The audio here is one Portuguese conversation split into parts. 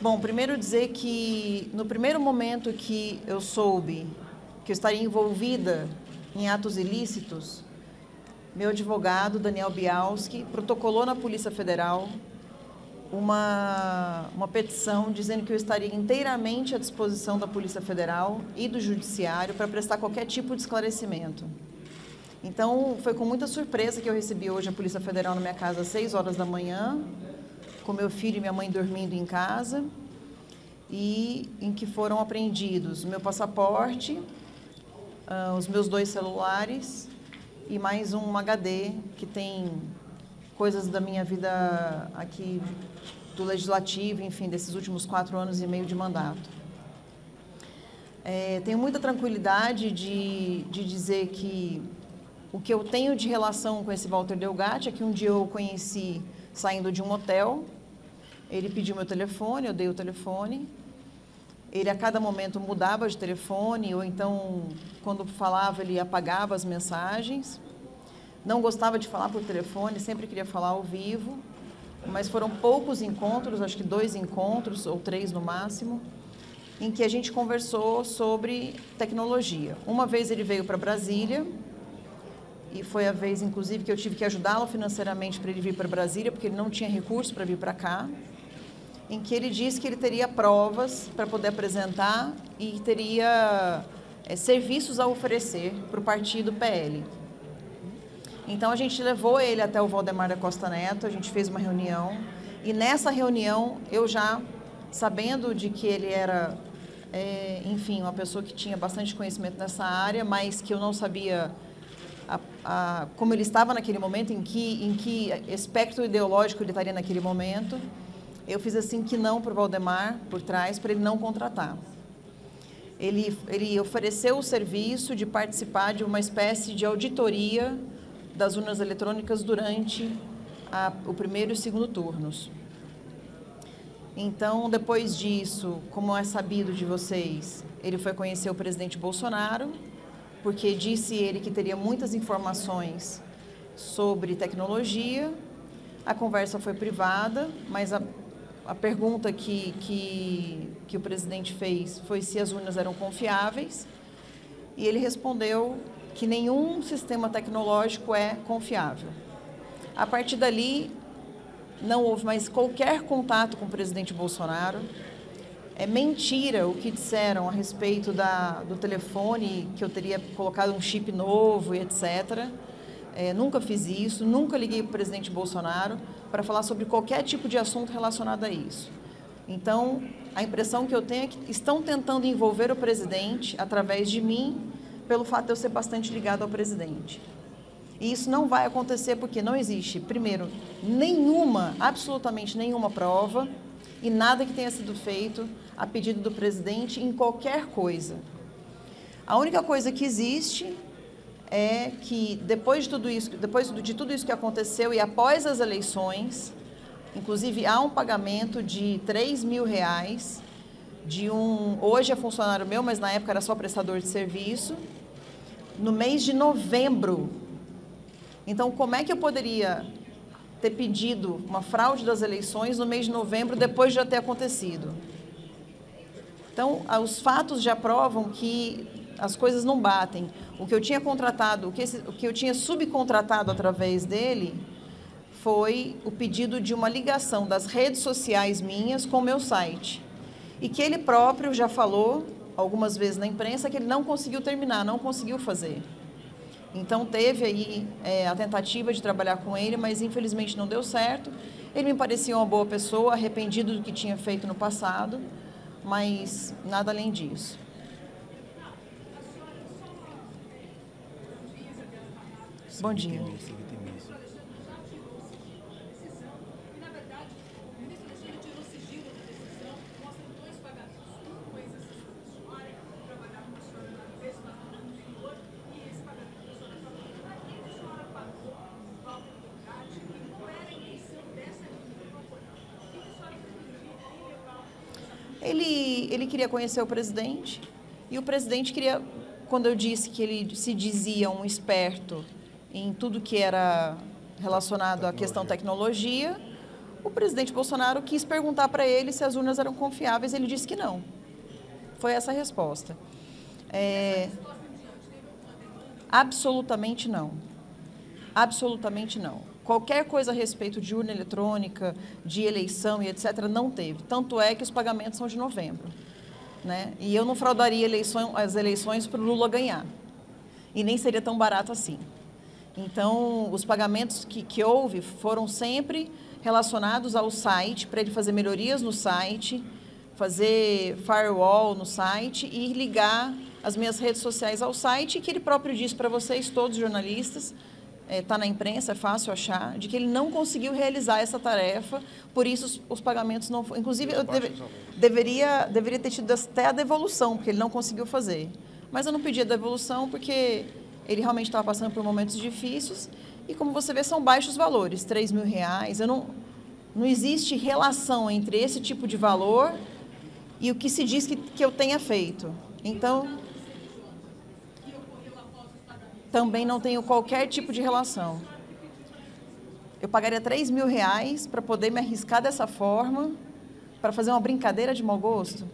Bom, primeiro dizer que no primeiro momento que eu soube que eu estaria envolvida em atos ilícitos, meu advogado, Daniel Bialski, protocolou na Polícia Federal uma petição dizendo que eu estaria inteiramente à disposição da Polícia Federal e do Judiciário para prestar qualquer tipo de esclarecimento. Então, foi com muita surpresa que eu recebi hoje a Polícia Federal na minha casa às 6 horas da manhã, com meu filho e minha mãe dormindo em casa, e em que foram apreendidos meu passaporte, os meus 2 celulares e mais um HD que tem coisas da minha vida aqui do Legislativo, enfim, desses últimos 4 anos e meio de mandato. Tenho muita tranquilidade de dizer que o que eu tenho de relação com esse Walter Delgatti é que um dia eu o conheci saindo de um hotel, ele pediu meu telefone, eu dei o telefone, ele a cada momento mudava de telefone, ou então, quando falava, ele apagava as mensagens, não gostava de falar por telefone, sempre queria falar ao vivo, mas foram poucos encontros, acho que 2 encontros, ou 3 no máximo, em que a gente conversou sobre tecnologia. Uma vez ele veio para Brasília, e foi a vez, inclusive, que eu tive que ajudá-lo financeiramente para ele vir para Brasília, porque ele não tinha recurso para vir para cá, em que ele disse que ele teria provas para poder apresentar e teria serviços a oferecer para o partido PL. Então, a gente levou ele até o Valdemar da Costa Neto, a gente fez uma reunião, e nessa reunião, eu já, sabendo de que ele era, enfim, uma pessoa que tinha bastante conhecimento nessa área, mas que eu não sabia como ele estava naquele momento, em que espectro ideológico ele estaria naquele momento, eu fiz assim que não para o Valdemar, por trás, para ele não contratar. Ele ofereceu o serviço de participar de uma espécie de auditoria das urnas eletrônicas durante o primeiro e o segundo turnos. Então, depois disso, como é sabido de vocês, ele foi conhecer o presidente Bolsonaro, porque disse ele que teria muitas informações sobre tecnologia. A conversa foi privada, mas a pergunta que o presidente fez foi se as urnas eram confiáveis, e ele respondeu que nenhum sistema tecnológico é confiável. A partir dali, não houve mais qualquer contato com o presidente Bolsonaro. É mentira o que disseram a respeito do telefone, que eu teria colocado um chip novo e etc. Nunca fiz isso, nunca liguei para o presidente Bolsonaro para falar sobre qualquer tipo de assunto relacionado a isso. Então, a impressão que eu tenho é que estão tentando envolver o presidente através de mim, pelo fato de eu ser bastante ligado ao presidente. E isso não vai acontecer porque não existe, primeiro, absolutamente nenhuma prova e nada que tenha sido feito a pedido do presidente em qualquer coisa. A única coisa que existe é que depois de tudo isso que aconteceu e após as eleições, inclusive há um pagamento de R$3.000 hoje é funcionário meu, mas na época era só prestador de serviço, no mês de novembro. Então, como é que eu poderia ter pedido uma fraude das eleições no mês de novembro, depois de já ter acontecido? Então, os fatos já provam que as coisas não batem. O que eu tinha contratado, o que eu tinha subcontratado através dele, foi o pedido de uma ligação das redes sociais minhas com o meu site. E que ele próprio já falou, algumas vezes na imprensa, que ele não conseguiu terminar, não conseguiu fazer. Então, teve aí a tentativa de trabalhar com ele, mas infelizmente não deu certo. Ele me parecia uma boa pessoa, arrependido do que tinha feito no passado, mas nada além disso. Bom dia. Ele queria conhecer o presidente, e o presidente queria, quando eu disse que ele se dizia um esperto em tudo que era relacionado à questão tecnologia, O presidente Bolsonaro quis perguntar para ele se as urnas eram confiáveis, ele disse que não. Foi essa a resposta. Absolutamente não. Absolutamente não. Qualquer coisa a respeito de urna eletrônica, de eleição e etc., não teve. Tanto é que os pagamentos são de novembro, né? E eu não fraudaria as eleições para o Lula ganhar. E nem seria tão barato assim. Então, os pagamentos que houve foram sempre relacionados ao site, para ele fazer melhorias no site, fazer firewall no site e ligar as minhas redes sociais ao site, que ele próprio disse para vocês, todos jornalistas, está na imprensa, é fácil achar, de que ele não conseguiu realizar essa tarefa, por isso os pagamentos não foram. Inclusive, eu deveria ter tido até a devolução, porque ele não conseguiu fazer. Mas eu não pedi a devolução porque ele realmente estava passando por momentos difíceis e, como você vê, são baixos valores, R$3.000. Não existe relação entre esse tipo de valor e o que se diz que eu tenha feito. Então, também não tenho qualquer tipo de relação. Eu pagaria R$3.000 para poder me arriscar dessa forma, para fazer uma brincadeira de mau gosto?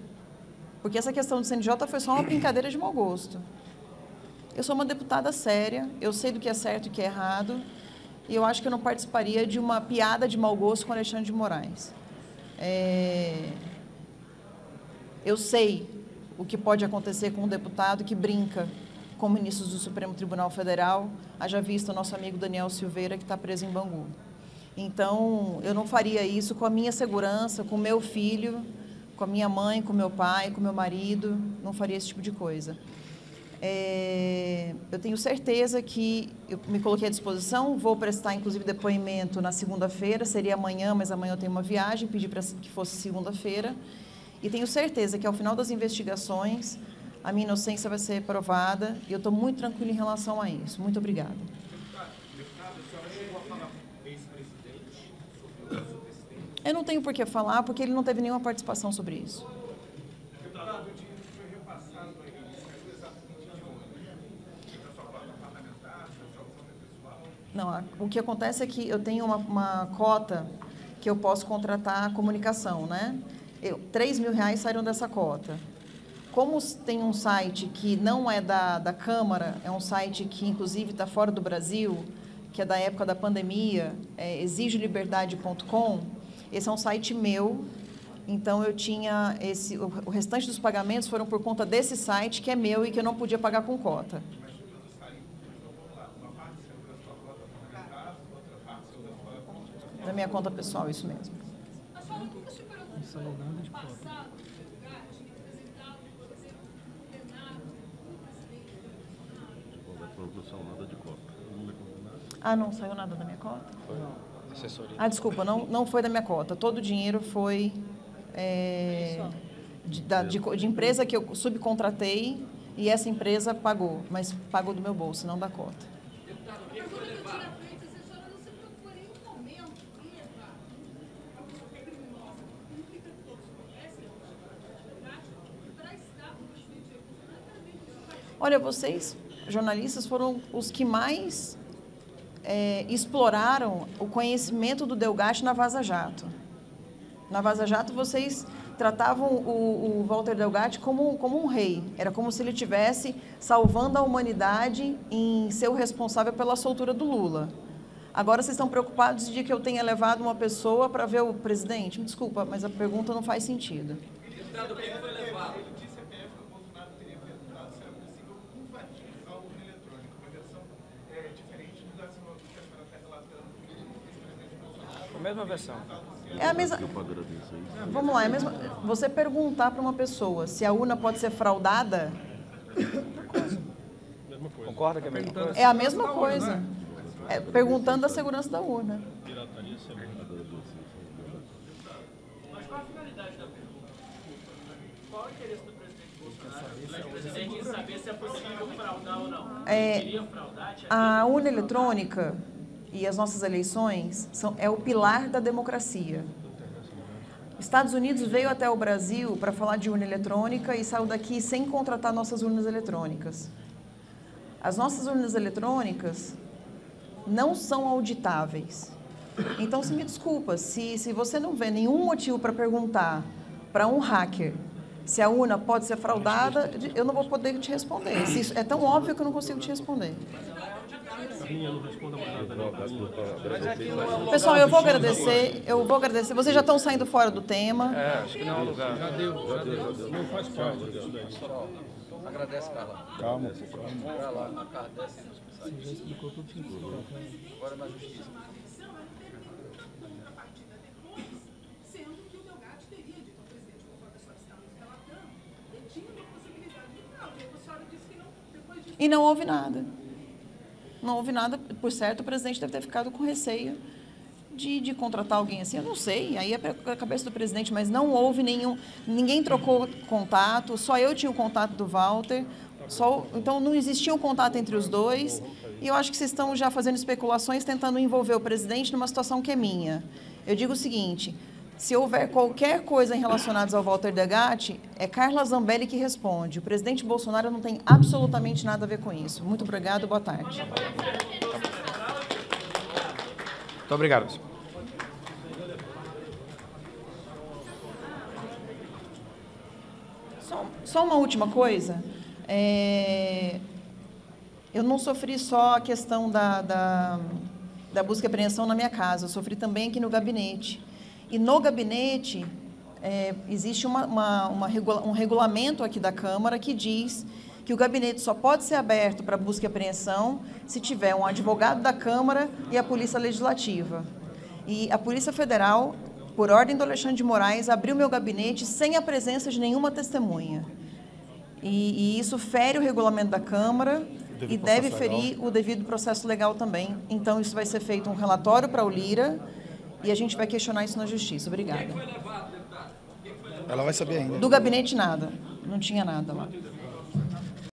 Porque essa questão do CNJ foi só uma brincadeira de mau gosto. Eu sou uma deputada séria, eu sei do que é certo e o que é errado, e eu acho que eu não participaria de uma piada de mau gosto com Alexandre de Moraes. Eu sei o que pode acontecer com um deputado que brinca com ministros do Supremo Tribunal Federal, haja visto o nosso amigo Daniel Silveira, que está preso em Bangu. Então, eu não faria isso com a minha segurança, com o meu filho, com a minha mãe, com o meu pai, com o meu marido, não faria esse tipo de coisa. Eu tenho certeza que eu me coloquei à disposição, vou prestar, inclusive, depoimento na segunda-feira, seria amanhã, mas amanhã eu tenho uma viagem, pedi para que fosse segunda-feira, e tenho certeza que, ao final das investigações, a minha inocência vai ser provada, e eu estou muito tranquila em relação a isso. Muito obrigada. Deputada, a senhora chegou a falar com o ex-presidente sobre o seu presidente? Eu não tenho por que falar, porque ele não teve nenhuma participação sobre isso. Deputado, o dinheiro que foi repassado a ele, saiu exatamente de onde? Da sua cota parlamentar, da sua conta pessoal? Não, o que acontece é que eu tenho uma cota que eu posso contratar a comunicação, né? R$3.000 saíram dessa cota. Como tem um site que não é da Câmara, é um site que, inclusive, está fora do Brasil, que é da época da pandemia, exigeliberdade.com, esse é um site meu, então eu tinha o restante dos pagamentos foram por conta desse site, que é meu e que eu não podia pagar com cota. Da minha conta pessoal, isso mesmo. Não saiu nada de cota. Ah, não saiu nada da minha cota? Assessoria. Ah, desculpa, não foi da minha cota. Todo o dinheiro foi de empresa que eu subcontratei e essa empresa pagou, mas pagou do meu bolso, não da cota. Deputado, o que foi levado? A senhora não se preocupou em nenhum momento em levar a pessoa que é criminosa, pública, que todos conhecem, para estar com os vídeos. Olha, vocês, jornalistas, foram os que mais exploraram o conhecimento do Delgatti na Vaza Jato. Na Vaza Jato, vocês tratavam o Walter Delgatti como um rei. Era como se ele estivesse salvando a humanidade em ser o responsável pela soltura do Lula. Agora vocês estão preocupados de que eu tenha levado uma pessoa para ver o presidente? Me desculpa, mas a pergunta não faz sentido. Deputado, quem foi levado? Ele disse até que o Bolsonaro teria perguntado se era possível invadir a urna eletrônica, uma versão diferente do que a senhora está relatando do ex-presidente Bolsonaro. A mesma versão. É a mesma. Vamos lá, é mesmo. Você perguntar para uma pessoa se a urna pode ser fraudada, Concorda que é a mesma coisa? é a mesma coisa. Perguntando da segurança da urna. Mas qual a finalidade da pergunta? Qual o interesse do presidente Bolsonaro? O presidente em saber se é possível fraudar ou não. Queria fraudar? A urna eletrônica e as nossas eleições é o pilar da democracia. Estados Unidos veio até o Brasil para falar de urna eletrônica e saiu daqui sem contratar nossas urnas eletrônicas. As nossas urnas eletrônicas não são auditáveis. Então, se me desculpa, se você não vê nenhum motivo para perguntar para um hacker se a urna pode ser fraudada, eu não vou poder te responder. Se isso é tão óbvio que eu não consigo te responder. Pessoal, eu vou agradecer. Vocês já estão saindo fora do tema. Acho que não é o lugar. Já deu. Não faz parte disso daí. Agradece, Carla. Calma. Vai lá, agradece. Você já explicou tudo que tinha que explicar. Agora na justiça. Contrapartida depois, sendo que o Delgatti teria dito ao presidente, conforme a senhora está nos relatando, ele tinha uma possibilidade de fraude. Aí a senhora disse que não, depois disso. E não houve nada. Não houve nada. Por certo, o presidente deve ter ficado com receio de contratar alguém assim. Eu não sei, aí é para a cabeça do presidente, mas não houve ninguém trocou contato, só eu tinha o contato do Walter, então não existia um contato entre os dois, e eu acho que vocês estão já fazendo especulações, tentando envolver o presidente numa situação que é minha. Eu digo o seguinte, se houver qualquer coisa relacionada ao Walter Delgatti, é Carla Zambelli que responde. O presidente Bolsonaro não tem absolutamente nada a ver com isso. Muito obrigado, boa tarde. Muito obrigado. Só uma última coisa. Eu não sofri só a questão da busca e apreensão na minha casa, eu sofri também aqui no gabinete. E no gabinete existe um regulamento aqui da Câmara que diz que o gabinete só pode ser aberto para busca e apreensão se tiver um advogado da Câmara e a Polícia Legislativa. E a Polícia Federal, por ordem do Alexandre de Moraes, abriu meu gabinete sem a presença de nenhuma testemunha. E isso fere o regulamento da Câmara e deve ferir o devido processo legal também. Então, isso vai ser feito um relatório para o Lira e a gente vai questionar isso na Justiça. Obrigada. Ela vai saber ainda. Do gabinete, nada. Não tinha nada lá.